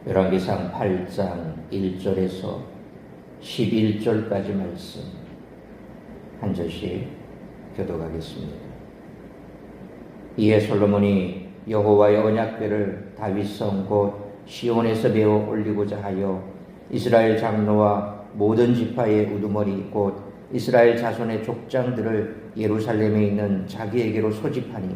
열왕기상 8장 1절에서 11절까지 말씀 한 절씩 교독하겠습니다. 이에 솔로몬이 여호와의 언약궤를 다윗성 곧 시온에서 메어 올리고자 하여 이스라엘 장로와 모든 지파의 우두머리 곧 이스라엘 자손의 족장들을 예루살렘에 있는 자기에게로 소집하니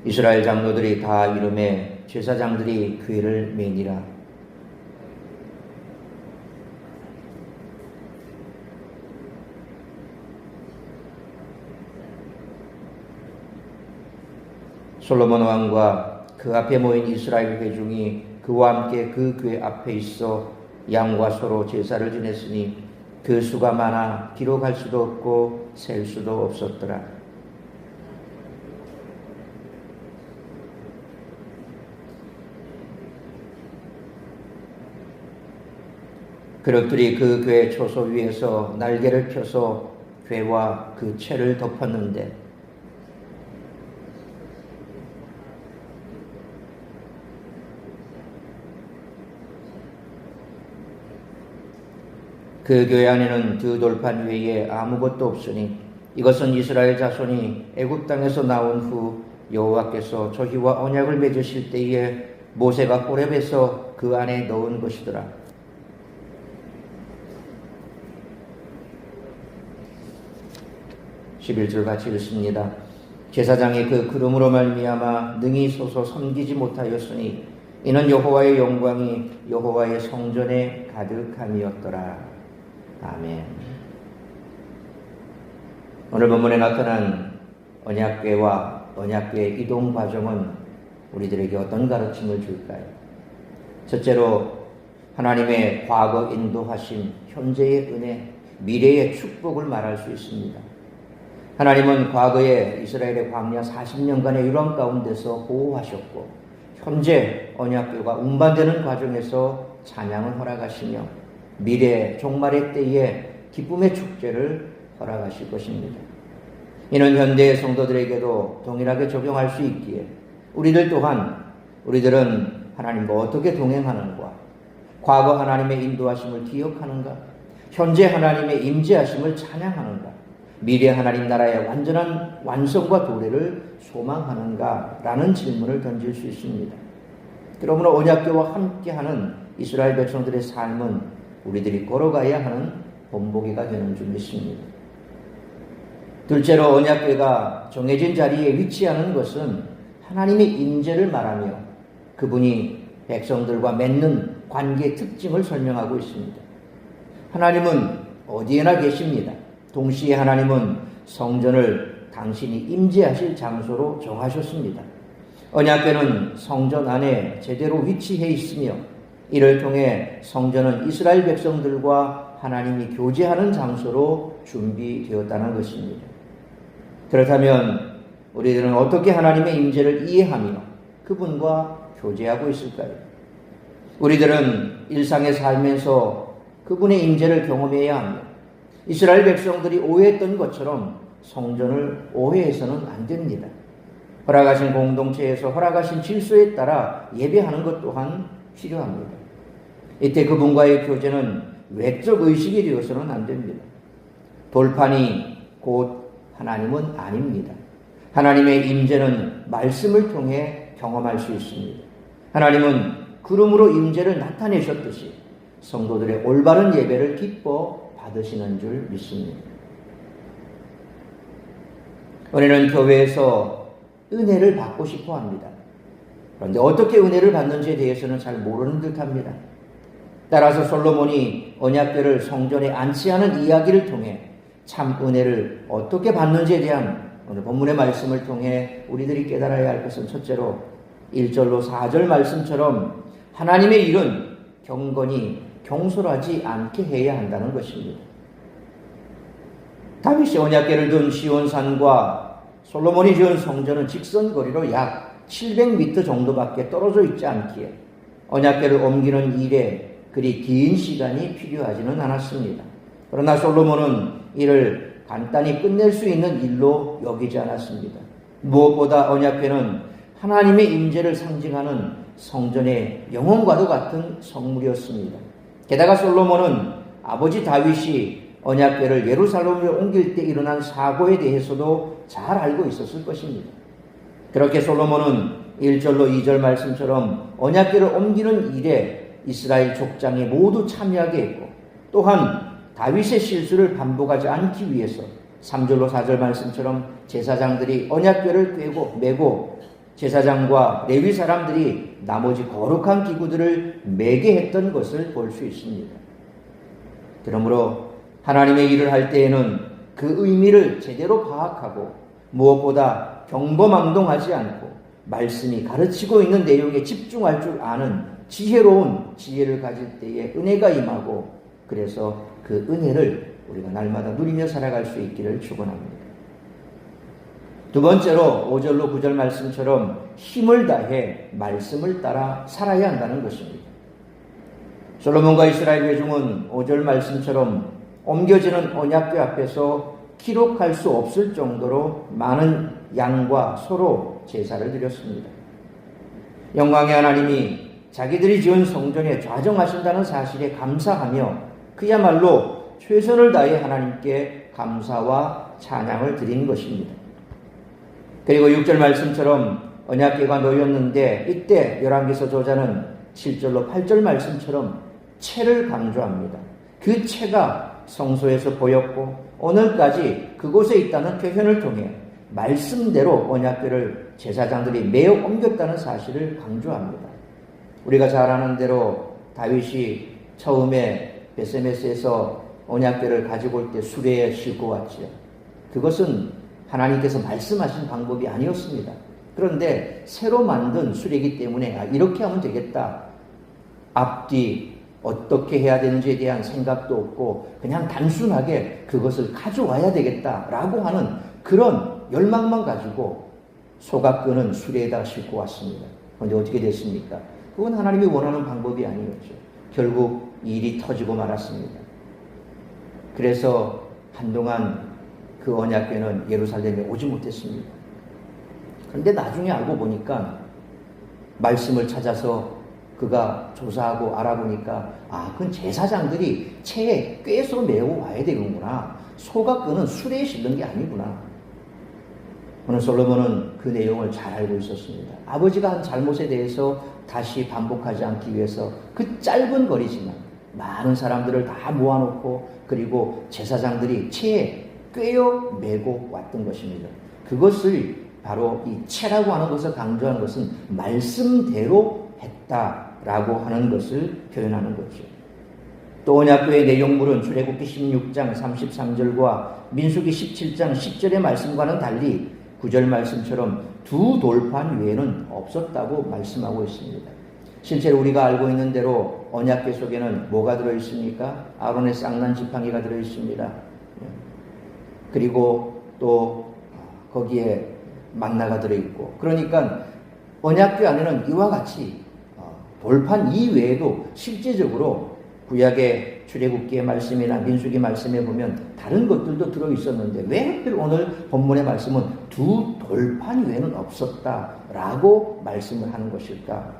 이스라엘 장로들이 다 이름에 제사장들이 궤를 매니라. 솔로몬 왕과 그 앞에 모인 이스라엘 회중이 그와 함께 그 궤 앞에 있어 양과 소로 제사를 지냈으니 그 수가 많아 기록할 수도 없고 셀 수도 없었더라. 그릇들이 그 궤 초소 위에서 날개를 펴서 궤와 그 채를 덮었는데 그 궤 안에는 두 돌판 외에 아무것도 없으니 이것은 이스라엘 자손이 애굽 땅에서 나온 후 여호와께서 저희와 언약을 맺으실 때에 모세가 호렙에서 그 안에 넣은 것이더라. 11절 같이 읽습니다. 제사장이 그 기름으로 말미암아 능히 서서 섬기지 못하였으니 이는 여호와의 영광이 여호와의 성전에 가득함이었더라. 아멘. 오늘 본문에 나타난 언약궤와 언약궤의 이동 과정은 우리들에게 어떤 가르침을 줄까요? 첫째로 하나님의 과거 인도하심, 현재의 은혜, 미래의 축복을 말할 수 있습니다. 하나님은 과거에 이스라엘의 광야 40년간의 유랑 가운데서 보호하셨고 현재 언약궤가 운반되는 과정에서 찬양을 허락하시며 미래 종말의 때에 기쁨의 축제를 허락하실 것입니다. 이는 현대의 성도들에게도 동일하게 적용할 수 있기에 우리들은 하나님과 어떻게 동행하는가, 과거 하나님의 인도하심을 기억하는가, 현재 하나님의 임재하심을 찬양하는가, 미래 하나님 나라의 완전한 완성과 도래를 소망하는가라는 질문을 던질 수 있습니다. 그러므로 언약궤와 함께하는 이스라엘 백성들의 삶은 우리들이 걸어가야 하는 본보기가 되는 줄 믿습니다. 둘째로 언약궤가 정해진 자리에 위치하는 것은 하나님의 임재를 말하며 그분이 백성들과 맺는 관계의 특징을 설명하고 있습니다. 하나님은 어디에나 계십니다. 동시에 하나님은 성전을 당신이 임재하실 장소로 정하셨습니다. 언약궤는 성전 안에 제대로 위치해 있으며 이를 통해 성전은 이스라엘 백성들과 하나님이 교제하는 장소로 준비되었다는 것입니다. 그렇다면 우리들은 어떻게 하나님의 임재를 이해하며 그분과 교제하고 있을까요? 우리들은 일상에 살면서 그분의 임재를 경험해야 하며 이스라엘 백성들이 오해했던 것처럼 성전을 오해해서는 안 됩니다. 허락하신 공동체에서 허락하신 질서에 따라 예배하는 것 또한 필요합니다. 이때 그분과의 교제는 외적 의식이 되어서는 안 됩니다. 돌판이 곧 하나님은 아닙니다. 하나님의 임재는 말씀을 통해 경험할 수 있습니다. 하나님은 구름으로 임재를 나타내셨듯이 성도들의 올바른 예배를 기뻐 받으시는 줄 믿습니다. 우리는 교회에서 은혜를 받고 싶어 합니다. 그런데 어떻게 은혜를 받는지에 대해서는 잘 모르는 듯합니다. 따라서 솔로몬이 언약궤를 성전에 안치하는 이야기를 통해 참 은혜를 어떻게 받는지에 대한 오늘 본문의 말씀을 통해 우리들이 깨달아야 할 것은 첫째로 1절로 4절 말씀처럼 하나님의 일은 경건히 경솔하지 않게 해야 한다는 것입니다. 다윗이 언약궤를 둔 시온산과 솔로몬이 지은 성전은 직선거리로 약 700m 정도밖에 떨어져 있지 않기에 언약궤를 옮기는 일에 그리 긴 시간이 필요하지는 않았습니다. 그러나 솔로몬은 이를 간단히 끝낼 수 있는 일로 여기지 않았습니다. 무엇보다 언약궤는 하나님의 임재를 상징하는 성전의 영혼과도 같은 성물이었습니다. 게다가 솔로몬은 아버지 다윗이 언약궤를 예루살렘으로 옮길 때 일어난 사고에 대해서도 잘 알고 있었을 것입니다. 그렇게 솔로몬은 1절로 2절 말씀처럼 언약궤를 옮기는 일에 이스라엘 족장이 모두 참여하게 했고, 또한 다윗의 실수를 반복하지 않기 위해서 3절로 4절 말씀처럼 제사장들이 언약궤를 메고 제사장과 레위 사람들이 나머지 거룩한 기구들을 매게 했던 것을 볼 수 있습니다. 그러므로 하나님의 일을 할 때에는 그 의미를 제대로 파악하고 무엇보다 경거망동하지 않고 말씀이 가르치고 있는 내용에 집중할 줄 아는 지혜로운 지혜를 가질 때에 은혜가 임하고, 그래서 그 은혜를 우리가 날마다 누리며 살아갈 수 있기를 축원합니다. 두 번째로 5절로 9절 말씀처럼 힘을 다해 말씀을 따라 살아야 한다는 것입니다. 솔로몬과 이스라엘 회중은 5절 말씀처럼 옮겨지는 언약궤 앞에서 기록할 수 없을 정도로 많은 양과 소로 제사를 드렸습니다. 영광의 하나님이 자기들이 지은 성전에 좌정하신다는 사실에 감사하며 그야말로 최선을 다해 하나님께 감사와 찬양을 드린 것입니다. 그리고 6절 말씀처럼 언약궤가 놓였는데 이때 열왕기서 저자는 7절로 8절 말씀처럼 채를 강조합니다. 그 채가 성소에서 보였고 오늘까지 그곳에 있다는 표현을 통해 말씀대로 언약궤를 제사장들이 매어 옮겼다는 사실을 강조합니다. 우리가 잘 아는 대로 다윗이 처음에 베세메스에서 언약궤를 가지고 올 때 수레에 싣고 왔지요. 그것은 하나님께서 말씀하신 방법이 아니었습니다. 그런데 새로 만든 수레이기 때문에 이렇게 하면 되겠다. 앞뒤 어떻게 해야 되는지에 대한 생각도 없고 그냥 단순하게 그것을 가져와야 되겠다라고 하는 그런 열망만 가지고 소가 끄는 수레에다 싣고 왔습니다. 그런데 어떻게 됐습니까? 그건 하나님이 원하는 방법이 아니었죠. 결국 일이 터지고 말았습니다. 그래서 한동안 그 언약궤는 예루살렘에 오지 못했습니다. 그런데 나중에 알고 보니까 말씀을 찾아서 그가 조사하고 알아보니까 그건 제사장들이 채에 꿰서 메고 와야 되는구나. 소가 끄는 수레에 실는 게 아니구나. 오늘 솔로몬은 그 내용을 잘 알고 있었습니다. 아버지가 한 잘못에 대해서 다시 반복하지 않기 위해서 그 짧은 거리지만 많은 사람들을 다 모아놓고 그리고 제사장들이 채에 꿰어 메고 왔던 것입니다. 그것을 바로 이 채라고 하는 것을 강조하는 것은 말씀대로 했다라고 하는 것을 표현하는 거죠. 또 언약궤의 내용물은 출애굽기 16장 33절과 민수기 17장 10절의 말씀과는 달리 9절 말씀처럼 두 돌판 외에는 없었다고 말씀하고 있습니다. 실제로 우리가 알고 있는 대로 언약궤 속에는 뭐가 들어있습니까? 아론의 쌍난 지팡이가 들어있습니다. 그리고 또 거기에 만나가 들어있고, 그러니까 언약궤 안에는 이와 같이 돌판 이외에도 실제적으로 구약의 출애굽기의 말씀이나 민수기 말씀에 보면 다른 것들도 들어있었는데 왜 하필 오늘 본문의 말씀은 두 돌판 외에는 없었다라고 말씀을 하는 것일까?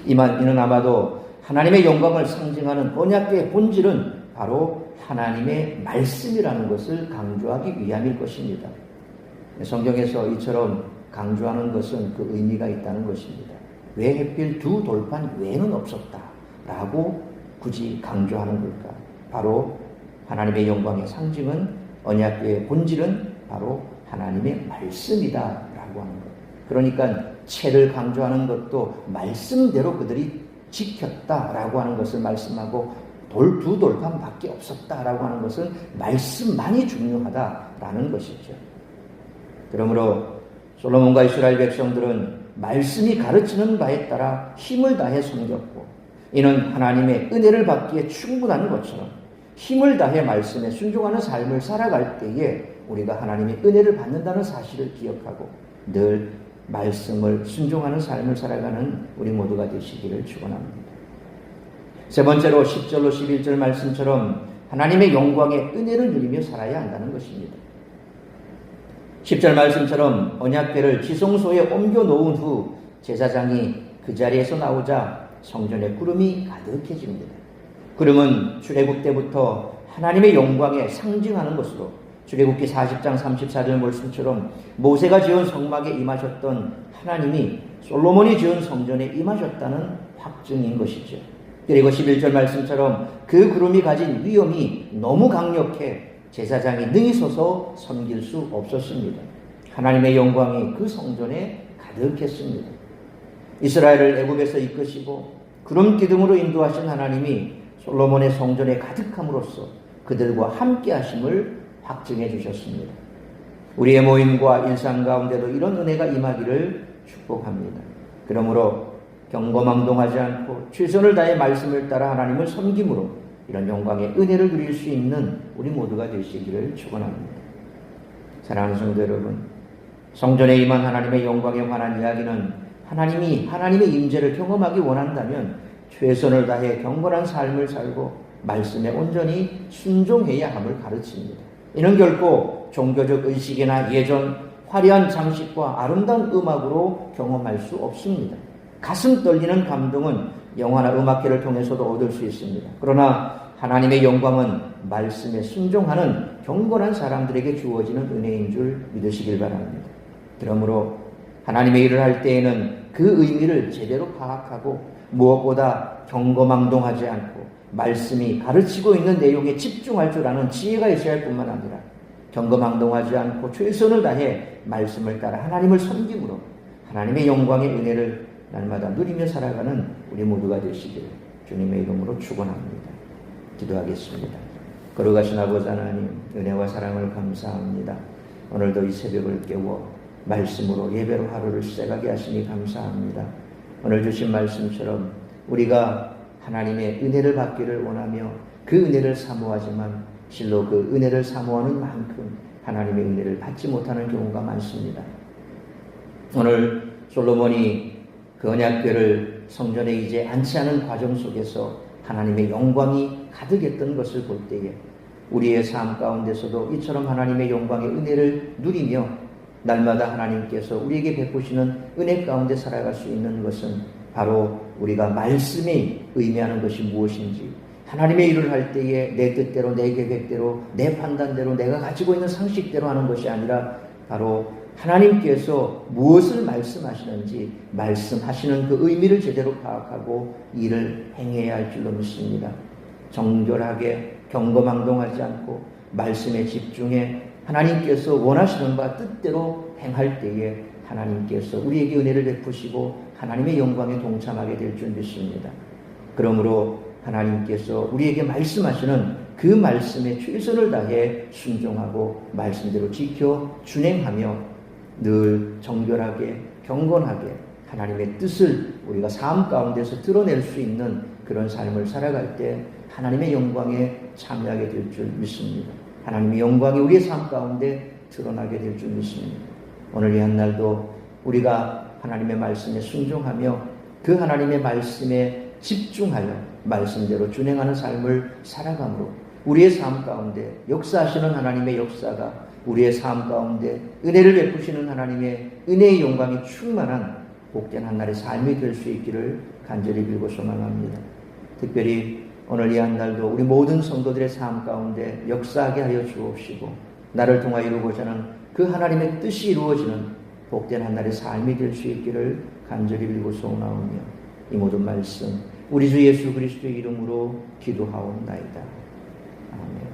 이는 아마도 하나님의 영광을 상징하는 언약궤의 본질은 바로 하나님의 말씀이라는 것을 강조하기 위함일 것입니다. 성경에서 이처럼 강조하는 것은 그 의미가 있다는 것입니다. 왜 하필 두 돌판 외에는 없었다라고 굳이 강조하는 걸까? 바로 하나님의 영광의 상징은 언약궤의 본질은 바로 하나님의 말씀이다라고 하는 것. 그러니까 채를 강조하는 것도 말씀대로 그들이 지켰다라고 하는 것을 말씀하고 두 돌판밖에 없었다라고 하는 것은 말씀만이 중요하다라는 것이죠. 그러므로 솔로몬과 이스라엘 백성들은 말씀이 가르치는 바에 따라 힘을 다해 섬겼고, 이는 하나님의 은혜를 받기에 충분한 것처럼 힘을 다해 말씀에 순종하는 삶을 살아갈 때에 우리가 하나님의 은혜를 받는다는 사실을 기억하고 늘 말씀을 순종하는 삶을 살아가는 우리 모두가 되시기를 축원합니다. 세 번째로 10절로 11절 말씀처럼 하나님의 영광의 은혜를 누리며 살아야 한다는 것입니다. 10절 말씀처럼 언약궤를 지성소에 옮겨 놓은 후 제사장이 그 자리에서 나오자 성전에 구름이 가득해집니다. 구름은 출애굽 때부터 하나님의 영광에 상징하는 것으로 출애굽기 40장 34절 말씀처럼 모세가 지은 성막에 임하셨던 하나님이 솔로몬이 지은 성전에 임하셨다는 확증인 것이죠. 그리고 11절 말씀처럼 그 구름이 가진 위엄이 너무 강력해 제사장이 능히 서서 섬길 수 없었습니다. 하나님의 영광이 그 성전에 가득했습니다. 이스라엘을 애굽에서 이끄시고 구름 기둥으로 인도하신 하나님이 솔로몬의 성전에 가득함으로써 그들과 함께 하심을 확증해 주셨습니다. 우리의 모임과 일상 가운데도 이런 은혜가 임하기를 축복합니다. 그러므로 경거망동하지 않고 최선을 다해 말씀을 따라 하나님을 섬김으로 이런 영광의 은혜를 누릴 수 있는 우리 모두가 되시기를 축원합니다. 사랑하는 성도 여러분, 성전에 임한 하나님의 영광에 관한 이야기는 하나님이 하나님의 임재를 경험하기 원한다면 최선을 다해 경건한 삶을 살고 말씀에 온전히 순종해야 함을 가르칩니다. 이는 결코 종교적 의식이나 예전 화려한 장식과 아름다운 음악으로 경험할 수 없습니다. 가슴 떨리는 감동은 영화나 음악회를 통해서도 얻을 수 있습니다. 그러나 하나님의 영광은 말씀에 순종하는 경건한 사람들에게 주어지는 은혜인 줄 믿으시길 바랍니다. 그러므로 하나님의 일을 할 때에는 그 의미를 제대로 파악하고 무엇보다 경거망동하지 않고 말씀이 가르치고 있는 내용에 집중할 줄 아는 지혜가 있어야 할 뿐만 아니라 경거망동하지 않고 최선을 다해 말씀을 따라 하나님을 섬김으로 하나님의 영광의 은혜를 날마다 누리며 살아가는 우리 모두가 되시기를 주님의 이름으로 축원합니다. 기도하겠습니다. 거룩하신 아버지 하나님, 은혜와 사랑을 감사합니다. 오늘도 이 새벽을 깨워 말씀으로 예배로 하루를 시작하게 하시니 감사합니다. 오늘 주신 말씀처럼 우리가 하나님의 은혜를 받기를 원하며 그 은혜를 사모하지만 실로 그 은혜를 사모하는 만큼 하나님의 은혜를 받지 못하는 경우가 많습니다. 오늘 솔로몬이 그 언약궤를 성전에 이제 안치하는 과정 속에서 하나님의 영광이 가득했던 것을 볼 때에 우리의 삶 가운데서도 이처럼 하나님의 영광의 은혜를 누리며 날마다 하나님께서 우리에게 베푸시는 은혜 가운데 살아갈 수 있는 것은 바로 우리가 말씀이 의미하는 것이 무엇인지, 하나님의 일을 할 때에 내 뜻대로, 내 계획대로, 내 판단대로, 내가 가지고 있는 상식대로 하는 것이 아니라 바로 하나님께서 무엇을 말씀하시는지 말씀하시는 그 의미를 제대로 파악하고 일을 행해야 할 줄로 믿습니다. 정결하게 경거망동하지 않고 말씀에 집중해 하나님께서 원하시는 바 뜻대로 행할 때에 하나님께서 우리에게 은혜를 베푸시고 하나님의 영광에 동참하게 될 줄 믿습니다. 그러므로 하나님께서 우리에게 말씀하시는 그 말씀에 최선을 다해 순종하고 말씀대로 지켜 준행하며 늘 정결하게 경건하게 하나님의 뜻을 우리가 삶 가운데서 드러낼 수 있는 그런 삶을 살아갈 때 하나님의 영광에 참여하게 될 줄 믿습니다. 하나님의 영광이 우리의 삶 가운데 드러나게 될 줄 믿습니다. 오늘 이 한날도 우리가 하나님의 말씀에 순종하며 그 하나님의 말씀에 집중하여 말씀대로 준행하는 삶을 살아감으로 우리의 삶 가운데 역사하시는 하나님의 역사가 우리의 삶 가운데 은혜를 베푸시는 하나님의 은혜의 영광이 충만한 복된 한날의 삶이 될 수 있기를 간절히 빌고 소망합니다. 특별히 오늘 이 한날도 우리 모든 성도들의 삶 가운데 역사하게 하여 주옵시고 나를 통하여 이루고자 하는 그 하나님의 뜻이 이루어지는 복된 한날의 삶이 될 수 있기를 간절히 빌고 소원하오며 이 모든 말씀 우리 주 예수 그리스도의 이름으로 기도하옵나이다. 아멘.